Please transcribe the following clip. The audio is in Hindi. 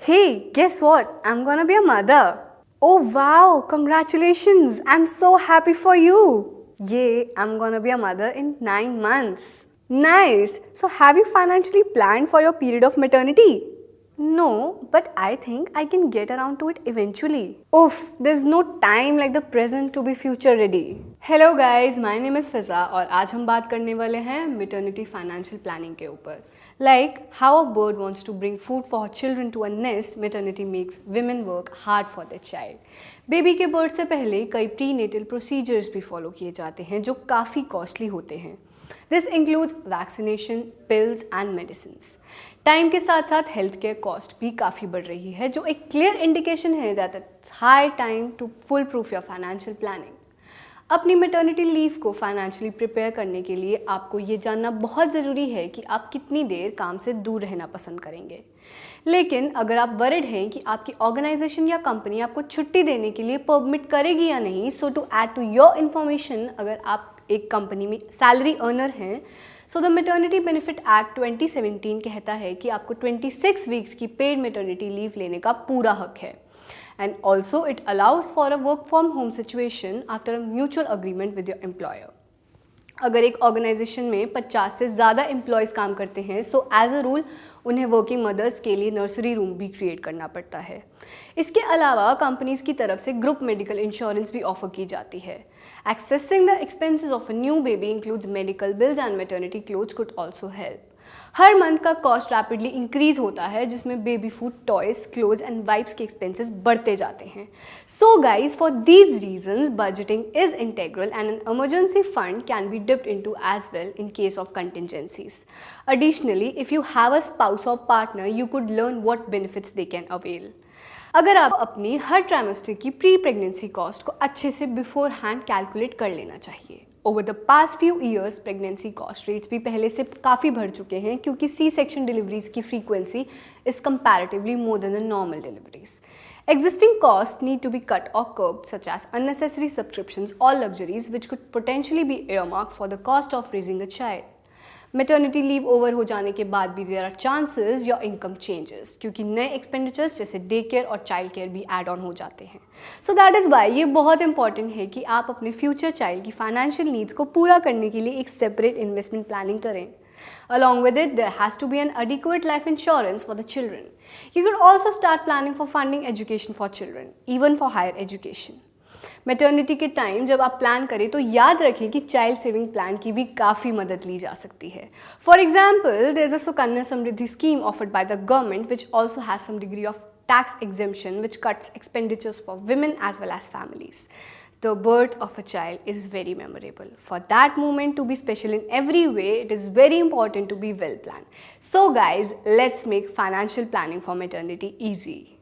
Hey, guess what? I'm gonna be a mother. Oh wow, congratulations! I'm so happy for you. Yay, I'm gonna be a mother in 9 months. Nice! So, have you financially planned for your period of maternity? No, but I think I can get around to it eventually. Oof, there's no time like the present to be future ready. Hello guys, my name is Fiza और आज हम बात करने वाले हैं maternity financial planning के ऊपर. Like how a bird wants to bring food for her children to a nest, maternity makes women work hard for their child. Baby के बर्थ से पहले कई प्रीनेटल प्रोसीजर्स भी फॉलो किए जाते हैं जो काफ़ी कॉस्टली होते हैं. This includes vaccination, pills and medicines. Time के साथ साथ हेल्थ केयर कॉस्ट भी काफ़ी बढ़ रही है जो एक क्लियर इंडिकेशन है that it's high time to foolproof your financial planning. अपनी मैटरनिटी लीव को फाइनेंशियली प्रिपेयर करने के लिए आपको ये जानना बहुत ज़रूरी है कि आप कितनी देर काम से दूर रहना पसंद करेंगे. लेकिन अगर आप वरिड हैं कि आपकी ऑर्गेनाइजेशन या कंपनी आपको छुट्टी देने के लिए परमिट करेगी या नहीं, so to add to your information, अगर आप एक कंपनी में सैलरी अर्नर हैं, so the maternity benefit act 2017 कहता है कि आपको 26 वीक्स की पेड मैटरनिटी लीव लेने का पूरा हक है. And also it allows for a work from home situation after a mutual agreement with your employer. अगर एक ऑर्गेनाइजेशन में 50 से ज़्यादा एम्प्लॉयज़ काम करते हैं, सो एज अ रूल उन्हें वर्किंग मदर्स के लिए नर्सरी रूम भी क्रिएट करना पड़ता है. इसके अलावा कंपनीज की तरफ से ग्रुप मेडिकल इंश्योरेंस भी ऑफर की जाती है. Accessing the expenses of a new baby includes medical bills and maternity clothes could also help. Her month का कॉस्ट रैपिडली इंक्रीज होता है जिसमें baby food, toys, clothes and wipes के एक्सपेंसेस बढ़ते जाते हैं. So guys, for these reasons budgeting is integral and an emergency fund can be dipped into as well in case of contingencies. Additionally, if you have a spouse or partner, you could learn what benefits they can avail. अगर आप अपनी हर ट्राइमेस्टर की प्री प्रेगनेंसी कॉस्ट को अच्छे से बिफोर हैंड कैलकुलेट कर लेना चाहिए. Over the past few years pregnancy cost rates भी पहले से काफ़ी बढ़ चुके हैं क्योंकि सी सेक्शन डिलीवरीज की frequency is comparatively more than the normal deliveries. Existing costs need to be cut or curbed, such as unnecessary subscriptions or luxuries which could potentially be earmarked for the cost of raising a child. Maternity leave over हो जाने के बाद भी there are chances your income changes क्योंकि नए expenditures जैसे डे केयर और चाइल्ड केयर भी एड ऑन हो जाते हैं. So that is why ये बहुत इंपॉर्टेंट है कि आप अपने फ्यूचर चाइल्ड की फाइनेंशियल नीड्स को पूरा करने के लिए एक सेपरेट इन्वेस्टमेंट प्लानिंग करें. Along with it, there has to be an adequate life insurance for the children. You could also start planning for funding education for children, even for higher education. Maternity के टाइम जब आप प्लान करें तो याद रखें कि चाइल्ड सेविंग प्लान की भी काफ़ी मदद ली जा सकती है. For example, there is a Sukanya Samriddhi scheme offered by the government which also has some degree of tax exemption which cuts expenditures for women as well as families. The birth of a child is very memorable. For that moment to be special in every way, it is very important to be well planned. So guys, let's make financial planning for maternity easy.